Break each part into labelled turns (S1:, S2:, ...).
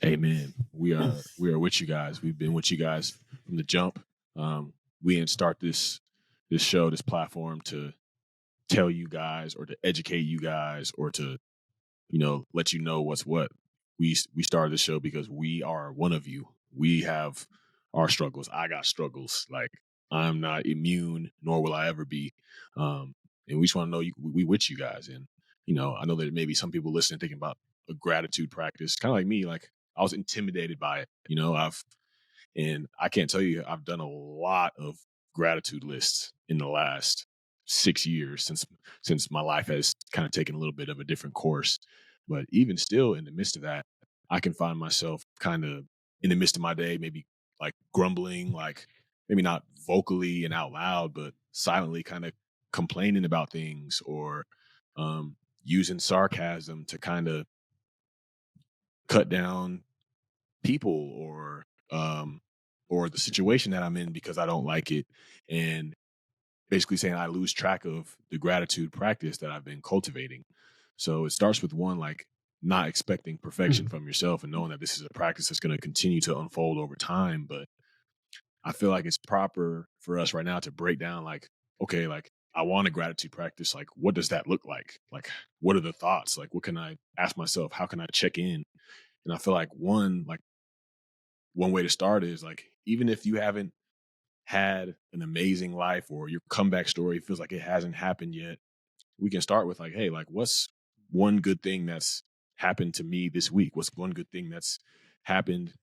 S1: Amen. We are with you guys. We've been with you guys from the jump. We didn't start this show, this platform to tell you guys or to educate you guys or to, let you know what's what. We started the show because we are one of you. We have our struggles. I got struggles. Like, I'm not immune, nor will I ever be. And we just want to know we with you guys. And, I know that maybe some people listening thinking about a gratitude practice, kind of like me. Like, I was intimidated by it. And I can't tell you, I've done a lot of gratitude lists in the last 6 years since my life has kind of taken a little bit of a different course. But even still, in the midst of that, I can find myself kind of in the midst of my day, maybe like grumbling, like maybe not vocally and out loud, but silently kind of complaining about things, or using sarcasm to kind of cut down people or the situation that I'm in because I don't like it, and basically saying I lose track of the gratitude practice that I've been cultivating. So it starts with one, like not expecting perfection from yourself and knowing that this is a practice that's going to continue to unfold over time. But I feel like it's proper for us right now to break down, like, okay, like I want a gratitude practice. Like, what does that look like? Like, what are the thoughts? Like, what can I ask myself? How can I check in? And I feel like one way to start is like, even if you haven't had an amazing life or your comeback story feels like it hasn't happened yet, we can start with like, hey, like what's one good thing that's happened to me this week? What's one good thing that's happened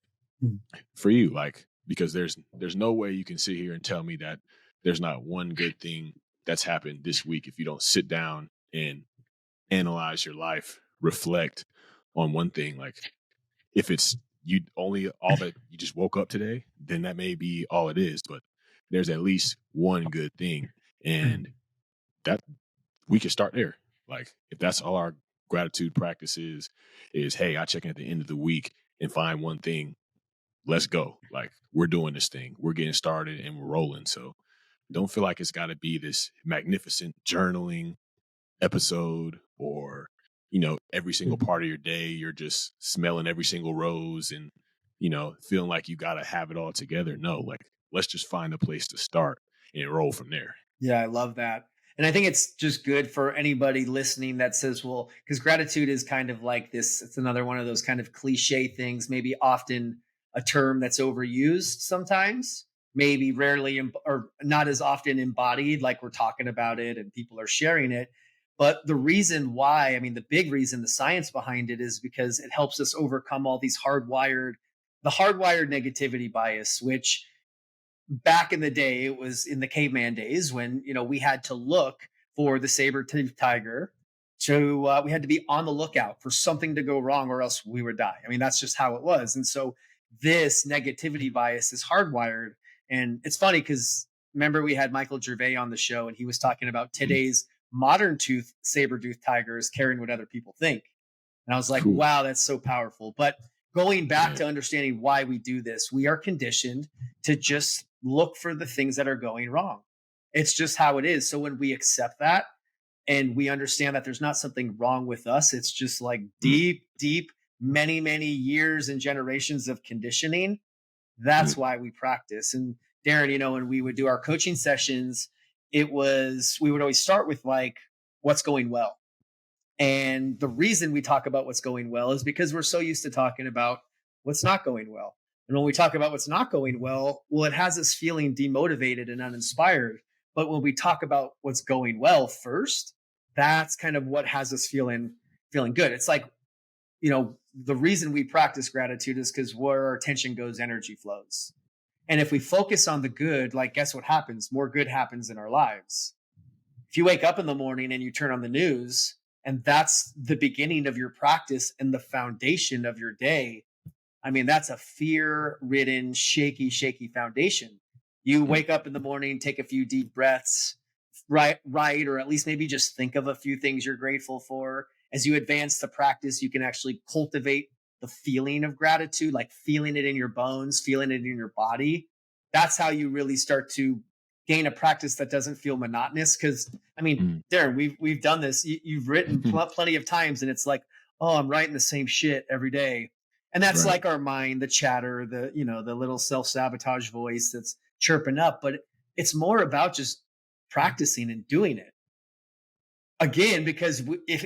S1: for you? Like, because there's no way you can sit here and tell me that there's not one good thing that's happened this week if you don't sit down and analyze your life, reflect on one thing. Like, if it's you only all that you just woke up today, then that may be all it is. But there's at least one good thing, and that we can start there. Like, if that's all our gratitude practice is hey, I check in at the end of the week and find one thing. Let's go. Like, we're doing this thing. We're getting started and we're rolling. So don't feel like it's got to be this magnificent journaling episode or every single part of your day you're just smelling every single rose and feeling like you got to have it all together. No, like, let's just find a place to start and roll from there.
S2: Yeah, I love that. And I think it's just good for anybody listening that says, well, because gratitude is kind of like this, it's another one of those kind of cliche things, maybe often a term that's overused sometimes, maybe rarely or not as often embodied, like we're talking about it and people are sharing it. But the reason why, I mean, the big reason, the science behind it is because it helps us overcome all these the hardwired negativity bias, which back in the day, it was in the caveman days when, we had to look for the saber-toothed tiger we had to be on the lookout for something to go wrong or else we would die. I mean, that's just how it was. And so this negativity bias is hardwired. And it's funny because remember we had Michael Gervais on the show and he was talking about today's modern saber-toothed tigers caring what other people think. And I was like, wow, that's so powerful. But going back to understanding why we do this, we are conditioned to just look for the things that are going wrong. It's just how it is. So when we accept that and we understand that there's not something wrong with us, it's just like deep, many, many years and generations of conditioning. That's why we practice. And Darren, when we would do our coaching sessions, we would always start with like, what's going well? And the reason we talk about what's going well is because we're so used to talking about what's not going well. And when we talk about what's not going well, it has us feeling demotivated and uninspired. But when we talk about what's going well first, that's kind of what has us feeling good. It's like, the reason we practice gratitude is because where our attention goes, energy flows. And if we focus on the good, like, guess what happens? More good happens in our lives. If you wake up in the morning and you turn on the news, and that's the beginning of your practice and the foundation of your day, I mean, that's a fear-ridden, shaky foundation. You wake up in the morning, take a few deep breaths, write, or at least maybe just think of a few things you're grateful for. As you advance the practice, you can actually cultivate the feeling of gratitude, like feeling it in your bones, feeling it in your body. That's how you really start to gain a practice that doesn't feel monotonous. Because, I mean, Darren, we've done this. You've written plenty of times, and it's like, oh, I'm writing the same shit every day. And that's
S1: Right.
S2: like our mind, the chatter, the little self-sabotage voice that's chirping up, but it's more about just practicing and doing it. Again, because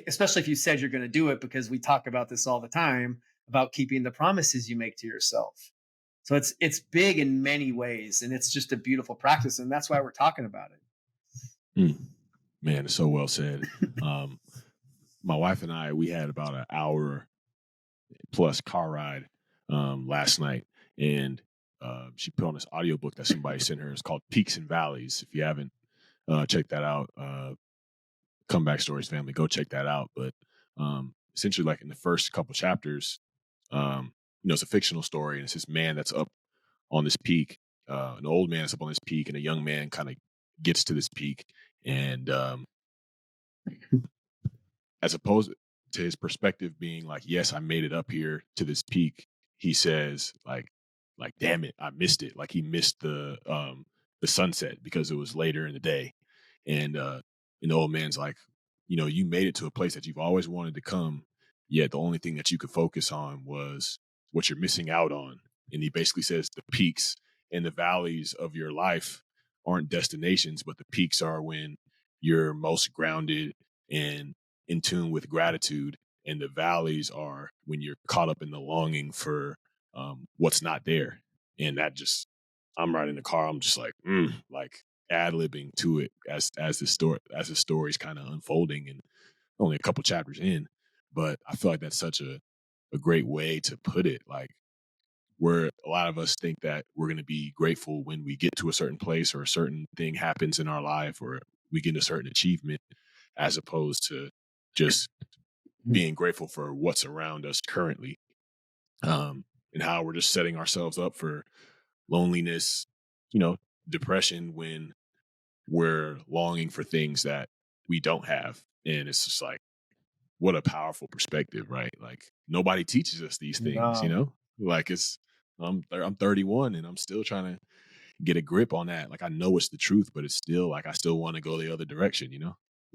S2: especially if you said you're going to do it, because we talk about this all the time about keeping the promises you make to yourself. So it's big in many ways, and it's just a beautiful practice, and that's why we're talking about it.
S1: Mm. Man, it's so well said. Um, my wife and I, we had about an hour plus car ride last night, and she put on this audiobook that somebody sent her. It's called Peaks and Valleys. If you haven't checked that out, Comeback Stories family, go check that out. But essentially, like in the first couple chapters, it's a fictional story, and it's this man that's up on this peak, an old man is up on this peak, and a young man kind of gets to this peak, and as opposed to his perspective being like, yes, I made it up here to this peak, he says like, damn it, I missed it. Like he missed the sunset because it was later in the day. And and the old man's like, you made it to a place that you've always wanted to come, yet the only thing that you could focus on was what you're missing out on. And he basically says the peaks and the valleys of your life aren't destinations, but the peaks are when you're most grounded and in tune with gratitude, and the valleys are when you're caught up in the longing for what's not there. And that just, I'm riding the car, I'm just like ad libbing to it as the story's kind of unfolding, and only a couple chapters in, but I feel like that's such a great way to put it. Like, where a lot of us think that we're going to be grateful when we get to a certain place or a certain thing happens in our life or we get a certain achievement, as opposed to just being grateful for what's around us currently, and how we're just setting ourselves up for loneliness, depression, when we're longing for things that we don't have. And it's just like, what a powerful perspective, right? Like nobody teaches us these things,
S2: No.
S1: like I'm 31 and I'm still trying to get a grip on that. Like I know it's the truth, but it's still like, I still want to go the other direction,